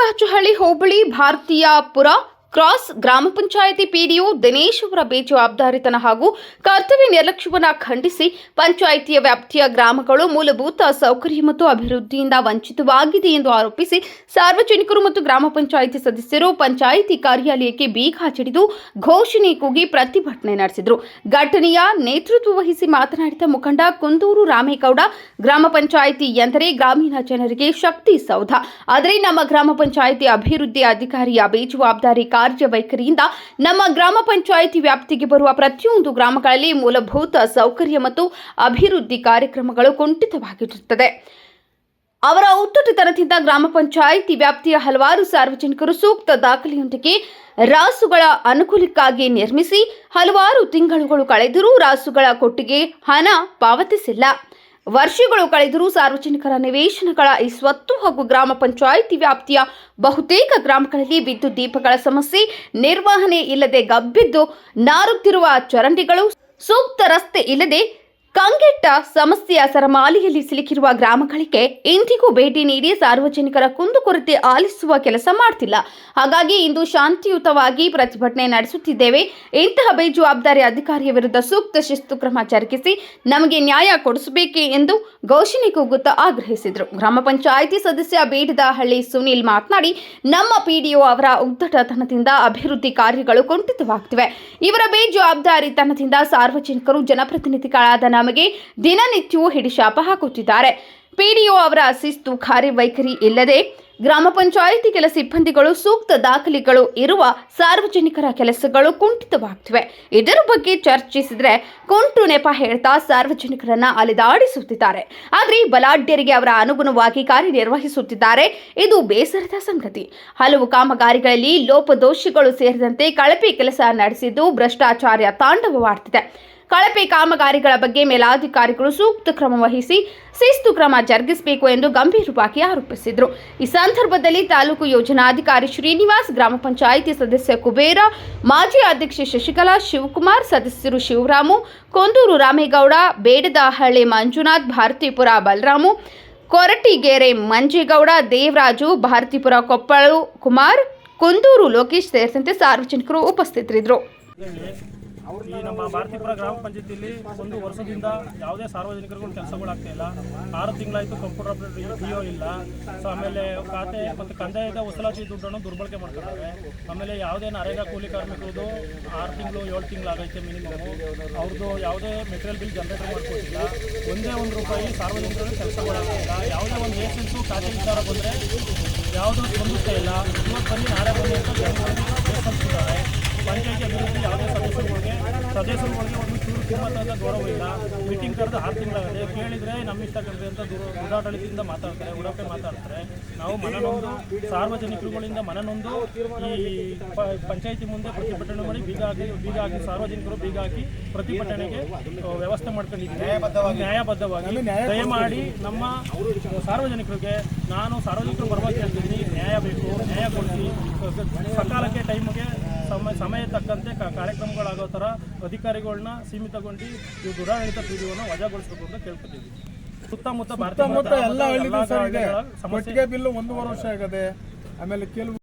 ಬಾಚುಹಳ್ಳಿ ಹೋಬಳಿ ಭಾರತೀಯಪುರ cross ಗ್ರಾಮ panchayat PDO Dinesh ಅವರ ಬೇಜವಾಬ್ದಾರಿತನ ಹಾಗೂ ಕರ್ತವ್ಯ ನಿರ್ಲಕ್ಷ್ಯವನ್ನು ಖಂಡಿಸಿ ಪಂಚಾಯಿತಿಯ ವ್ಯಾಪ್ತಿಯ ಗ್ರಾಮಗಳು ಮೂಲಭೂತ ಸೌಕರ್ಯ ಮತ್ತು ಅಭಿವೃದ್ಧಿಯಿಂದ ವಂಚಿತವಾಗಿದೆ ಎಂದು ಆರೋಪಿಸಿ ಸಾರ್ವಜನಿಕರು ಮತ್ತು ಗ್ರಾಮ ಪಂಚಾಯಿತಿ ಸದಸ್ಯರು ಪಂಚಾಯಿತಿ ಕಾರ್ಯಾಲಯಕ್ಕೆ ಬೀಗ ಹಚ್ಚಿಡಿದು ಘೋಷಣೆ ಕೂಗಿ ಪ್ರತಿಭಟನೆ ನಡೆಸಿದರು. ಘಟನೆಯ ನೇತೃತ್ವ ವಹಿಸಿ ಮಾತನಾಡಿದ ಮುಖಂಡ ಕುಂದೂರು ರಾಮೇಗೌಡ, ಗ್ರಾಮ ಪಂಚಾಯಿತಿ ಎಂದರೆ ಗ್ರಾಮೀಣ ಜನರಿಗೆ ಶಕ್ತಿ ಸೌಧ. ಆದರೆ ನಮ್ಮ ಗ್ರಾಮ ಪಂಚಾಯಿತಿ ಅಭಿವೃದ್ಧಿ ಅಧಿಕಾರಿಯ ಬೇಜವಾಬ್ದಾರಿ ಕಾರ್ಯವೈಖರಿಯಿಂದ ನಮ್ಮ ಗ್ರಾಮ ಪಂಚಾಯಿತಿ ವ್ಯಾಪ್ತಿಗೆ ಬರುವ ಪ್ರತಿಯೊಂದು ಗ್ರಾಮಗಳಲ್ಲಿ ಮೂಲಭೂತ ಸೌಕರ್ಯ ಮತ್ತು ಅಭಿವೃದ್ಧಿ ಕಾರ್ಯಕ್ರಮಗಳು ಕುಂಠಿತವಾಗಿರುತ್ತದೆ. ಅವರ ಉತ್ತಟತನದಿಂದ ಗ್ರಾಮ ಪಂಚಾಯಿತಿ ವ್ಯಾಪ್ತಿಯ ಹಲವಾರು ಸಾರ್ವಜನಿಕರು ಸೂಕ್ತ ದಾಖಲೆಯೊಂದಿಗೆ ರಾಸುಗಳ ಅನುಕೂಲಕ್ಕಾಗಿ ನಿರ್ಮಿಸಿ ಹಲವಾರು ತಿಂಗಳುಗಳು ಕಳೆದರೂ ರಾಸುಗಳ ಕೊಟ್ಟಿಗೆ ಹಣ ಪಾವತಿಸಿಲ್ಲ. ವರ್ಷಗಳು ಕಳೆದರೂ ಸಾರ್ವಜನಿಕರ ನಿವೇಶನಗಳ ಈ ಸ್ವತ್ತು ಹಾಗೂ ಗ್ರಾಮ ಪಂಚಾಯಿತಿ ವ್ಯಾಪ್ತಿಯ ಬಹುತೇಕ ಗ್ರಾಮಗಳಲ್ಲಿ ವಿದ್ಯುತ್ ದೀಪಗಳ ಸಮಸ್ಯೆ, ನಿರ್ವಹಣೆ ಇಲ್ಲದೆ ಗಬ್ಬಿದ್ದು ನಾರುತ್ತಿರುವ ಚರಂಡಿಗಳು, ಸೂಕ್ತ ರಸ್ತೆ ಇಲ್ಲದೆ ಕಂಗೆಟ್ಟ ಸಮಸ್ಯೆಯ ಸರಮಾಲೆಯಲ್ಲಿ ಸಿಲುಕಿರುವ ಗ್ರಾಮಗಳಿಗೆ ಇಂದಿಗೂ ಭೇಟಿ ನೀಡಿ ಸಾರ್ವಜನಿಕರ ಕುಂದುಕೊರತೆ ಆಲಿಸುವ ಕೆಲಸ ಮಾಡ್ತಿಲ್ಲ. ಹಾಗಾಗಿ ಇಂದು ಶಾಂತಿಯುತವಾಗಿ ಪ್ರತಿಭಟನೆ ನಡೆಸುತ್ತಿದ್ದೇವೆ. ಇಂತಹ ಬೇಜವಾಬ್ದಾರಿ ಅಧಿಕಾರಿಯ ವಿರುದ್ಧ ಸೂಕ್ತ ಶಿಸ್ತು ಕ್ರಮ ಜರುಗಿಸಿ ನಮಗೆ ನ್ಯಾಯ ಕೊಡಿಸಬೇಕೆ ಎಂದು ಘೋಷಣೆ ಕೂಗುತ್ತಾ ಆಗ್ರಹಿಸಿದರು. ಗ್ರಾಮ ಪಂಚಾಯಿತಿ ಸದಸ್ಯ ಬೇಡದಹಳ್ಳಿ ಸುನೀಲ್ ಮಾತನಾಡಿ, ನಮ್ಮ ಪಿಡಿಒ ಅವರ ಉದ್ದಟತನದಿಂದ ಅಭಿವೃದ್ಧಿ ಕಾರ್ಯಗಳು ಕುಂಠಿತವಾಗುತ್ತಿವೆ. ಇವರ ಬೇಜವಾಬ್ದಾರಿತನದಿಂದ ಸಾರ್ವಜನಿಕರು ಜನಪ್ರತಿನಿಧಿಗಳಾದ ನಮಗೆ ದಿನನಿತ್ಯವೂ ಹಿಡಿಶಾಪ ಹಾಕುತ್ತಿದ್ದಾರೆ. ಪಿಡಿಒ ಅವರ ಶಿಸ್ತು ಕಾರ್ಯವೈಖರಿ ಇಲ್ಲದೆ ಗ್ರಾಮ ಪಂಚಾಯಿತಿ ಕೆಲ ಸಿಬ್ಬಂದಿಗಳು ಸೂಕ್ತ ದಾಖಲೆಗಳು ಇರುವ ಸಾರ್ವಜನಿಕರ ಕೆಲಸಗಳು ಕುಂಠಿತವಾಗುತ್ತಿವೆ. ಇದರ ಬಗ್ಗೆ ಚರ್ಚಿಸಿದರೆ ಕುಂಟು ನೆಪ ಹೇಳ್ತಾ ಸಾರ್ವಜನಿಕರನ್ನ ಅಲೆದಾಡಿಸುತ್ತಿದ್ದಾರೆ. ಆದರೆ ಬಲಾಢ್ಯರಿಗೆ ಅವರ ಅನುಗುಣವಾಗಿ ಕಾರ್ಯನಿರ್ವಹಿಸುತ್ತಿದ್ದಾರೆ. ಇದು ಬೇಸರದ ಸಂಗತಿ. ಹಲವು ಕಾಮಗಾರಿಗಳಲ್ಲಿ ಲೋಪದೋಷಗಳು ಸೇರಿದಂತೆ ಕಳಪೆ ಕೆಲಸ ನಡೆಸಿದ್ದು ಭ್ರಷ್ಟಾಚಾರ ತಾಂಡವವಾಡುತ್ತಿದೆ. ಕಳಪೆ ಕಾಮಗಾರಿಗಳ ಬಗ್ಗೆ ಮೇಲಾಧಿಕಾರಿಗಳು ಸೂಕ್ತ ಕ್ರಮ ವಹಿಸಿ ಶಿಸ್ತು ಕ್ರಮ ಜರುಗಿಸಬೇಕು ಎಂದು ಗಂಭೀರವಾಗಿ ಆರೋಪಿಸಿದರು. ಈ ಸಂದರ್ಭದಲ್ಲಿ ತಾಲೂಕು ಯೋಜನಾಧಿಕಾರಿ ಶ್ರೀನಿವಾಸ್, ಗ್ರಾಮ ಪಂಚಾಯಿತಿ ಸದಸ್ಯ ಕುಬೇರ, ಮಾಜಿ ಅಧ್ಯಕ್ಷೆ ಶಶಿಕಲಾ, ಶಿವಕುಮಾರ್, ಸದಸ್ಯರು ಶಿವರಾಮು, ಕುಂದೂರು ರಾಮೇಗೌಡ, ಬೇಡದಹಳ್ಳಿ ಮಂಜುನಾಥ್, ಭಾರತೀಪುರ ಬಲರಾಮು, ಕೊರಟಿಗೆರೆ ಮಂಜೇಗೌಡ, ದೇವರಾಜು, ಭಾರತೀಪುರ ಕೊಪ್ಪಳು ಕುಮಾರ್, ಕುಂದೂರು ಲೋಕೇಶ್ ಸೇರಿದಂತೆ ಸಾರ್ವಜನಿಕರು ಉಪಸ್ಥಿತರಿದ್ದರು. ಈ ನಮ್ಮ ಭಾರತೀಪುರ ಗ್ರಾಮ ಪಂಚಾಯತಿಯಲ್ಲಿ ಒಂದು ವರ್ಷದಿಂದ ಯಾವುದೇ ಸಾರ್ವಜನಿಕರಿಗೂ ಕೆಲಸಗಳಾಗ್ತಾ ಇಲ್ಲ. 6 ತಿಂಗಳಾಯಿತು ಕಂಪ್ಯೂಟರ್ ಡಿಒ ಇಲ್ಲ. ಸೊ ಆಮೇಲೆ ಖಾತೆ ಮತ್ತು ಕಂದಾಯದ ವಸೂಲಾತಿ ದುಡ್ಡನ್ನು ದುರ್ಬಳಕೆ ಮಾಡ್ತಾರೆ. ಆಮೇಲೆ ಯಾವುದೇ ನರೇಗಾ ಕೂಲಿ ಕಾರ್ಮಿಕರದು 6 ತಿಂಗಳು 7 ತಿಂಗಳಾಗೈತೆ ಮಿನಿಮಮ್. ಅವ್ರದ್ದು ಯಾವುದೇ ಮೆಟೀರಿಯಲ್ ಬಿಲ್ ಜನರೇಟ್ ಮಾಡ್ಕೊಟ್ಟಿಲ್ಲ. ಒಂದೇ ₹1 ಸಾರ್ವಜನಿಕರಿಗೆ ಕೆಲಸಗಳಾಗ್ತಿಲ್ಲ. ಯಾವುದೇ ಒಂದು ಲೈಸೆನ್ಸು ಖಾತೆ ವಿಚಾರ ಬಂದರೆ ಯಾವುದೂ ಸ್ಪಂದಿಸ್ತಾ ಇಲ್ಲ. ಇವತ್ತು ಬನ್ನಿ ನಾಳೆ ಬನ್ನಿ ಅಂತ ಜನಗಳಿಗೆ ಬೇಸರಿಸಿದ್ದಾರೆ. ಪಂಚಾಯತಿ ಅಭಿವೃದ್ಧಿ ಯಾವುದೇ ಸದಸ್ಯರುಗಳಿಗೆ ಒಂದು ಚೂರು ಕಿಮ್ಮತ್ತಾದ ಗೌರವ ಇಲ್ಲ. ಮೀಟಿಂಗ್ ಕರೆದು 6 ತಿಂಗಳಾಗಿದೆ. ಕೇಳಿದರೆ ನಮ್ಮ ಇಷ್ಟ ಕಂಡ್ರಿ ಅಂತ ದುರಾಡಳಿತದಿಂದ ಮಾತಾಡ್ತಾರೆ, ಉಡಪೆ ಮಾತಾಡ್ತಾರೆ. ನಾವು ಮನನೊಂದು ಸಾರ್ವಜನಿಕರುಗಳಿಂದ ಮನನೊಂದು ಈ ಪಂಚಾಯತಿ ಮುಂದೆ ಪ್ರತಿಭಟನೆ ಮಾಡಿ ಬೀಗ ಹಾಕಿ ಸಾರ್ವಜನಿಕರು ಬೀಗ ಹಾಕಿ ಪ್ರತಿಭಟನೆಗೆ ವ್ಯವಸ್ಥೆ ಮಾಡ್ಕೊಂಡಿದ್ದೀವಿ ನ್ಯಾಯಬದ್ಧವಾಗಿ. ದಯಮಾಡಿ ನಮ್ಮ ಸಾರ್ವಜನಿಕರಿಗೆ ನಾನು ಸಾರ್ವಜನಿಕರು ಬರಬೇಕು ಹೇಳ್ತೀನಿ. ನ್ಯಾಯ ಬೇಕು, ನ್ಯಾಯ ಕೊಡಿಸಿ ಸಕಾಲಕ್ಕೆ ಟೈಮ್ಗೆ ಸಮಯ ತಕ್ಕಂತೆ ಕಾರ್ಯಕ್ರಮಗಳಾಗೋ ಥರ ಅಧಿಕಾರಿಗಳನ್ನ ಸೀಮಿತಗೊಂಡು ಈ ದುರಾಡಳಿತ ಪಿಡಿಒನ ವಜಾಗೊಳಿಸಬೇಕು ಅಂತ ಕೇಳ್ಕೊತೀವಿ. ಸುತ್ತಮುತ್ತ ಎಲ್ಲ ಹಳ್ಳಿಗಳು ಸಮಸ್ಯೆ ಬಿಲ್ಲು 1.5 ವರ್ಷ ಆಗದೆ. ಆಮೇಲೆ ಕೆಲವು